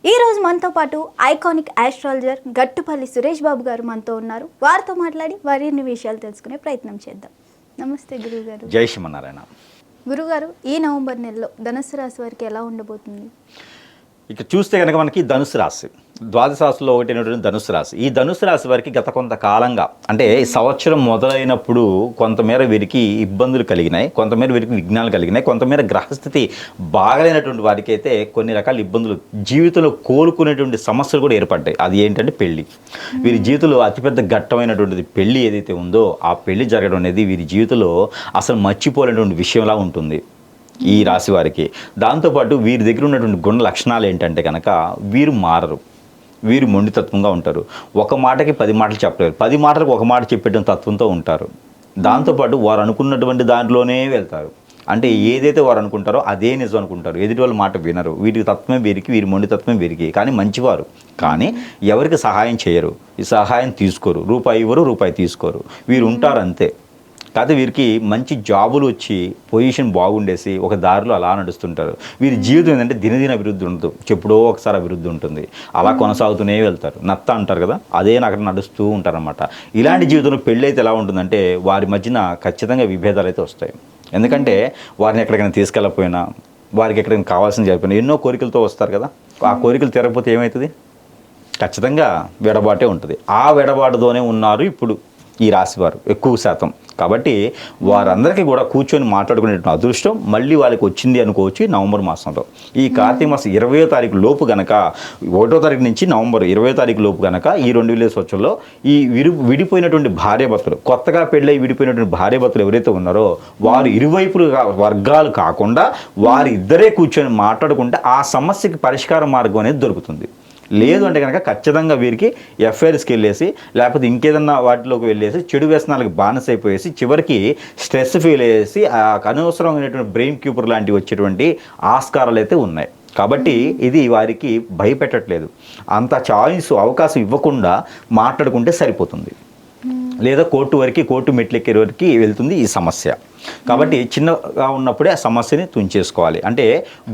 ఈ రోజు మనతో పాటు ఐకానిక్ ఆస్ట్రాలజర్ గట్టుపల్లి సురేష్ బాబు గారు మనతో ఉన్నారు. వారితో మాట్లాడి వారిన్ని విషయాలు తెలుసుకునే ప్రయత్నం చేద్దాం. నమస్తే గురుగారు. జై శ్రీమన్నారాయణ. గురుగారు, ఈ నవంబర్ నెలలో ధనుసు రాశి వారికి ఎలా ఉండబోతుంది? ఇక చూస్తే కనుక మనకి ధనుసు రాశి, ద్వాదశ రాశిలో ఒకటైనటువంటి ధనుసు రాశి. ఈ ధనుసు రాశి వారికి గత కొంతకాలంగా అంటే సంవత్సరం మొదలైనప్పుడు కొంతమేర వీరికి ఇబ్బందులు కలిగినాయి, కొంతమేర వీరికి విఘ్నాలు కలిగినాయి, కొంతమేర గ్రహస్థితి బాగలేనటువంటి వారికి అయితే కొన్ని రకాల ఇబ్బందులు, జీవితంలో కోలుకునేటువంటి సమస్యలు కూడా ఏర్పడ్డాయి. అది ఏంటంటే పెళ్లి. వీరి జీవితంలో అతిపెద్ద ఘట్టమైనటువంటిది పెళ్లి ఏదైతే ఉందో ఆ పెళ్లి జరగడం అనేది వీరి జీవితంలో అసలు మర్చిపోలేనటువంటి విషయంలా ఉంటుంది ఈ రాశి వారికి. దాంతోపాటు వీరి దగ్గర ఉన్నటువంటి గుణ లక్షణాలు ఏంటంటే కనుక వీరు మారరు, వీరు మొండితత్వంగా ఉంటారు. ఒక మాటకి 10 మాటలు చెప్పలేరు, 10 మాటలకు ఒక మాట చెప్పేటువంటి తత్వంతో ఉంటారు. దాంతోపాటు వారు అనుకున్నటువంటి దాంట్లోనే వెళ్తారు. అంటే ఏదైతే వారు అనుకుంటారో అదే నిజం అనుకుంటారు, ఎదుటి వాళ్ళ మాట వినరు. వీరి తత్వమే వీరికి, వీరి మొండితత్వం వీరికి. కానీ మంచివారు, కానీ ఎవరికి సహాయం చేయరు, ఈ సహాయం తీసుకోరు, రూపాయి ఇవ్వరు, రూపాయి తీసుకోరు. వీరు ఉంటారు అంతే. కాకపోతే వీరికి మంచి జాబులు వచ్చి పొజిషన్ బాగుండేసి ఒక దారిలో అలా నడుస్తుంటారు. వీరి జీవితం ఏంటంటే దినదిన అభివృద్ధి ఉండదు, ఎప్పుడో ఒకసారి అభివృద్ధి ఉంటుంది. అలా కొనసాగుతూనే వెళ్తారు. నత్త అంటారు కదా, అదే అక్కడ నడుస్తూ ఉంటారనమాట. ఇలాంటి జీవితంలో పెళ్ళి అయితే ఎలా ఉంటుందంటే వారి మధ్యన ఖచ్చితంగా విభేదాలు అయితే వస్తాయి. ఎందుకంటే వారిని ఎక్కడికైనా తీసుకెళ్ళకపోయినా, వారికి ఎక్కడికైనా కావాల్సింది జరిగిపోయినా ఎన్నో కోరికలతో వస్తారు కదా, ఆ కోరికలు తీరకపోతే ఏమవుతుంది? ఖచ్చితంగా విడబాటే ఉంటుంది. ఆ విడబాటుతోనే ఉన్నారు ఇప్పుడు ఈ రాశివారు ఎక్కువ శాతం. కాబట్టి వారందరికీ కూడా కూర్చొని మాట్లాడుకునే అదృష్టం మళ్ళీ వాళ్ళకి వచ్చింది అనుకోవచ్చు నవంబర్ మాసంలో. ఈ కార్తీక మాసం 20వ తారీఖు లోపు గనక, 1వ తారీఖు నుంచి నవంబర్ 20వ తారీఖు లోపు గనక ఈ 2000 సంవత్సరంలో ఈ విడిపోయినటువంటి భార్యాభర్తలు, కొత్తగా పెళ్ళై విడిపోయినటువంటి భార్యాభర్తలు ఎవరైతే ఉన్నారో వారు ఇరువైపులు వర్గాలు కాకుండా వారి ఇద్దరే కూర్చొని మాట్లాడుకుంటే ఆ సమస్యకి పరిష్కార మార్గం అనేది దొరుకుతుంది. లేదు అంటే కనుక ఖచ్చితంగా వీరికి ఎఫ్ఐఆర్స్కి వెళ్ళేసి లేకపోతే ఇంకేదన్నా వాటిలోకి వెళ్ళేసి చెడు వ్యసనాలకు బానిస అయిపోయేసి చివరికి స్ట్రెస్ ఫీల్ అయ్యేసి అనవసరమైనటువంటి బ్రెయిన్ క్యూపర్ లాంటివి వచ్చేటువంటి ఆస్కారాలు అయితే ఉన్నాయి. కాబట్టి ఇది వారికి భయపెట్టట్లేదు. అంత చాయిస్ అవకాశం ఇవ్వకుండా మాట్లాడుకుంటే సరిపోతుంది. లేదా కోర్టు మెట్లెక్కే వరకు వెళ్తుంది ఈ సమస్య. కాబట్టి చిన్నగా ఉన్నప్పుడే ఆ సమస్యని తుంచేసుకోవాలి. అంటే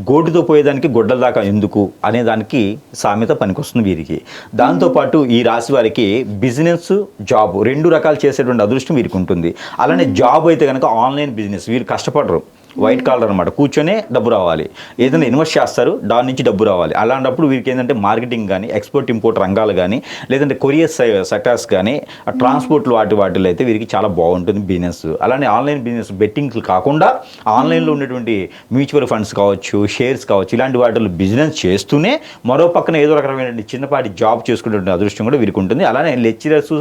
గోటుతో పోయేదానికి గొడ్డల దాకా ఎందుకు అనే దానికి సామెత పనికొస్తుంది వీరికి. దాంతోపాటు ఈ రాశి వారికి బిజినెస్, జాబ్ 2 రకాలు చేసేటువంటి అదృష్టం వీరికి ఉంటుంది. అలానే జాబ్ అయితే కనుక ఆన్లైన్ బిజినెస్, వీరు కష్టపడరు, వైట్ కాలర్ అనమాట, కూర్చొనే డబ్బు రావాలి. ఏదైనా ఇన్వెస్ట్ చేస్తారు, దాని నుంచి డబ్బు రావాలి. అలాంటప్పుడు వీరికి ఏంటంటే మార్కెటింగ్ కానీ, ఎక్స్పోర్ట్ ఇంపోర్ట్ రంగాలు కానీ, లేదంటే కొరియర్ సెక్టార్స్ కానీ, ట్రాన్స్పోర్ట్లు వాటిలో అయితే వీరికి చాలా బాగుంటుంది బిజినెస్. అలానే ఆన్లైన్ బిజినెస్, బెట్టింగ్లు కాకుండా ఆన్లైన్లో ఉన్నటువంటి మ్యూచువల్ ఫండ్స్ కావచ్చు, షేర్స్ కావచ్చు, ఇలాంటి వాటిలో బిజినెస్ చేస్తూనే మరో పక్కన ఏదో రకమైన చిన్నపాటి జాబ్ చేసుకునేటువంటి అదృష్టం కూడా వీరికి ఉంటుంది. అలానే లెక్చరర్స్,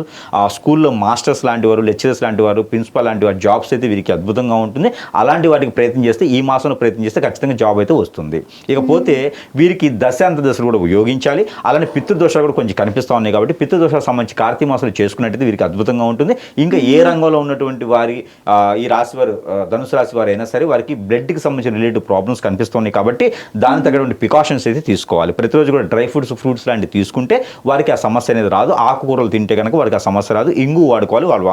స్కూల్లో మాస్టర్స్ లాంటి వారు, లెక్చరర్స్ లాంటి వారు, ప్రిన్సిపల్ లాంటి వారి జాబ్స్ అయితే వీరికి అద్భుతంగా ఉంటుంది. అలాంటి వాటికి ప్రయత్నం చేస్తే, ఈ మాసంలో ప్రయత్నం చేస్తే ఖచ్చితంగా జాబ్ అయితే వస్తుంది. ఇకపోతే వీరికి దశాంతదశలు కూడా ఉపయోగించాలి. అలానే పితృదోషాలు కూడా కొంచెం కనిపిస్తూ ఉన్నాయి. కాబట్టి పితృదోషాలకు సంబంధించి కార్తీక మాసంలో చేసుకున్నట్టయితే వీరికి అద్భుతంగా ఉంటుంది. ఇంకా ఏ రంగంలో ఉన్నటువంటి వారి ఈ రాశి వారు, ధనుసు రాశి వారు అయినా సరే వారికి బ్లడ్కి సంబంధించిన రిలేటివ్ ప్రాబ్లమ్స్ కనిపిస్తున్నాయి. కాబట్టి దానికి తగినటువంటి ప్రికాషన్స్ అయితే తీసుకోవాలి. ప్రతిరోజు కూడా డ్రై ఫ్రూట్స్ లాంటివి తీసుకుంటే వారికి ఆ సమస్య అనేది రాదు. ఆకుకూరలు తింటే కనుక వారికి ఆ సమస్య రాదు. ఇంగు వాడుకోవాలి వాళ్ళు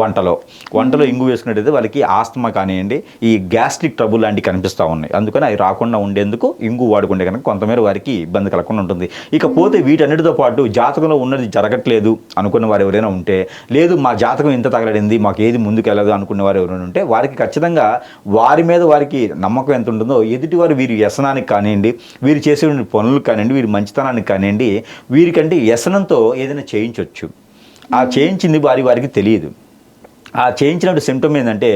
వంటలో ఇంగు వేసుకున్నట్టయితే వాళ్ళకి ఆస్తమా కానివ్వండి, ఈ గ్యాస్ట్రిక్ ట్రబుల్ లాంటివి కనిపిస్తూ ఉన్నాయి. అందుకని అవి రాకుండా ఉండేందుకు ఇంగు వాడుకుంటే కనుక కొంతమేర వారికి ఇబ్బంది కలగకుండా ఉంటుంది. ఇకపోతే వీటన్నిటితో పాటు జాతకంలో ఉన్నది జరగట్లేదు అనుకున్న వారు ఎవరైనా ఉంటే, లేదు మా జాతకం ఇంత తగలడింది, మాకు ఏది ముందుకు వెళ్ళదు అనుకున్న వారు ఎవరైనా ఉంటే వారికి ఖచ్చితంగా వారి మీద వారికి నమ్మకం ఎంత ఉంటుందో, ఎదుటివారు వీరి వ్యసనానికి కానివ్వండి, వీరు చేసే పనులకు కానివ్వండి, వీరి మంచితనానికి కానివ్వండి, వీరికంటే వ్యసనంతో ఏదైనా చేయించవచ్చు. ఆ చేయించింది వారికి తెలియదు. ఆ చేయించినప్పుడు సిమ్టమ్ ఏంటంటే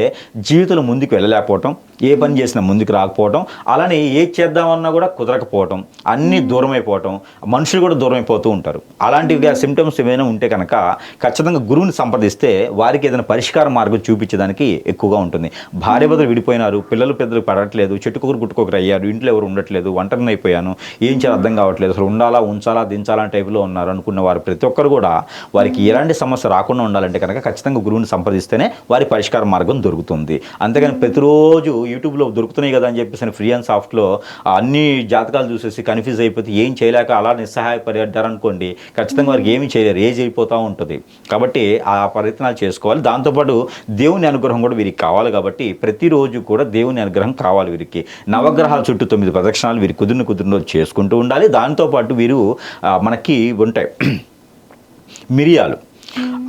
జీవితంలో ముందుకు వెళ్ళలేకపోవటం, ఏ పని చేసినా ముందుకు రాకపోవటం, అలానే ఏది చేద్దామన్నా కూడా కుదరకపోవటం, అన్నీ దూరం అయిపోవటం, మనుషులు కూడా దూరం అయిపోతూ ఉంటారు. అలాంటివి సిమ్టమ్స్ ఏమైనా ఉంటే కనుక ఖచ్చితంగా గురువుని సంప్రదిస్తే వారికి ఏదైనా పరిష్కార మార్గం చూపించడానికి ఎక్కువగా ఉంటుంది. భార్యాభర్తలు విడిపోయినారు, పిల్లలు పెద్దలు పడట్లేదు, చెట్టుకొకరు గుట్టుకొకరు అయ్యారు, ఇంట్లో ఎవరు ఉండట్లేదు, ఒంటరిని అయిపోయాను, ఏం చేయాలి అర్థం కావట్లేదు, అసలు ఉండాలా ఉంచాలా దించాలా టైపులో ఉన్నారు అనుకున్న వారు ప్రతి ఒక్కరు కూడా వారికి ఎలాంటి సమస్య రాకుండా ఉండాలంటే కనుక ఖచ్చితంగా గురువుని సంప్రదిస్తే ఆలోచిస్తేనే వారి పరిష్కార మార్గం దొరుకుతుంది. అంతేగాని ప్రతిరోజు యూట్యూబ్లో దొరుకుతున్నాయి కదా అని చెప్పేసి ఫ్రీ అండ్ సాఫ్ట్లో అన్ని జాతకాలు చూసేసి కన్ఫ్యూజ్ అయిపోతే ఏం చేయలేక అలా నిస్సహాయపడ్డారనుకోండి, ఖచ్చితంగా వారికి ఏమీ చేయలేరు, ఏజ్ అయిపోతూ ఉంటుంది. కాబట్టి ఆ ప్రయత్నాలు చేసుకోవాలి. దాంతోపాటు దేవుని అనుగ్రహం కూడా వీరికి కావాలి. కాబట్టి ప్రతిరోజు కూడా దేవుని అనుగ్రహం కావాలి వీరికి. నవగ్రహాల చుట్టూ 9 ప్రదక్షిణాలు వీరికి కుదిరిన రోజు చేసుకుంటూ ఉండాలి. దాంతోపాటు వీరు మనకి ఉంటాయి మిరియాలు,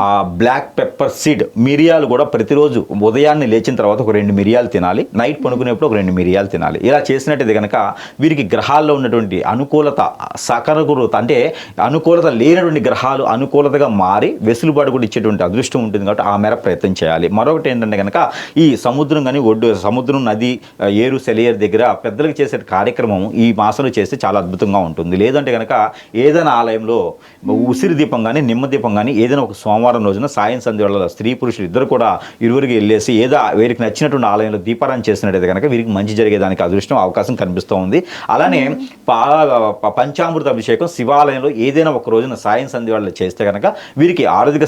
ఆ బ్లాక్ పెప్పర్ సీడ్ మిరియాలు కూడా ప్రతిరోజు ఉదయాన్నే లేచిన తర్వాత ఒక 2 మిరియాలు తినాలి, నైట్ పడుకునేప్పుడు ఒక 2 మిరియాలు తినాలి. ఇలా చేసినట్టయితే కనుక వీరికి గ్రహాల్లో ఉన్నటువంటి అనుకూలత సకరగురత, అంటే అనుకూలత లేనటువంటి గ్రహాలు అనుకూలతగా మారి వెసులుబాటు కూడా ఇచ్చేటువంటి అదృష్టం ఉంటుంది. కాబట్టి ఆ మేర ప్రయత్నం చేయాలి. మరొకటి ఏంటంటే కనుక ఈ సముద్రం కానీ సముద్రం, నది, ఏరు, సెలయేరు దగ్గర పెద్దలకు చేసే కార్యక్రమం ఈ మాసంలో చేస్తే చాలా అద్భుతంగా ఉంటుంది. లేదంటే కనుక ఏదైనా ఆలయంలో ఉసిరి దీపం కానీ నిమ్మ దీపం కానీ ఏదైనా ఒక సోమవారం రోజున సాయం సంధ్య వేళలో స్త్రీ పురుషులు ఇద్దరు కూడా ఇరువురికి వెళ్ళేసి ఏదో వీరికి నచ్చినటువంటి ఆలయంలో దీపారాయణ చేసినట్టయితే కనుక వీరికి మంచి జరిగేదానికి అదృష్టం అవకాశం కనిపిస్తూ ఉంది. అలానే పంచామృత అభిషేకం శివాలయంలో ఏదైనా ఒక రోజున సాయం సంధ్య వేళలో చేస్తే కనుక వీరికి ఆర్థిక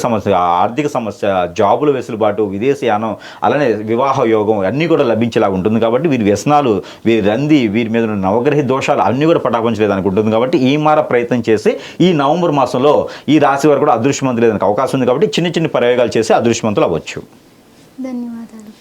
సమస్య, జాబుల వెసులుబాటు, విదేశీయానం, అలానే వివాహ యోగం అన్నీ కూడా లభించేలాగా ఉంటుంది. కాబట్టి వీరి వ్యసనాలు, వీరి రంది, వీరి మీద ఉన్న నవగ్రహ దోషాలు అన్నీ కూడా పటాపంచలేదానికి ఉంటుంది. కాబట్టి ఈ మార ప్రయత్నం చేసి ఈ నవంబర్ మాసంలో ఈ రాశి వారు కూడా అదృష్టవంతులు లేదానికి అవకాశం ఉంది. కాబట్టి చిన్న ప్రయోగాలు చేసి అదృష్టవంతులు అవ్వచ్చు. ధన్యవాదాలు.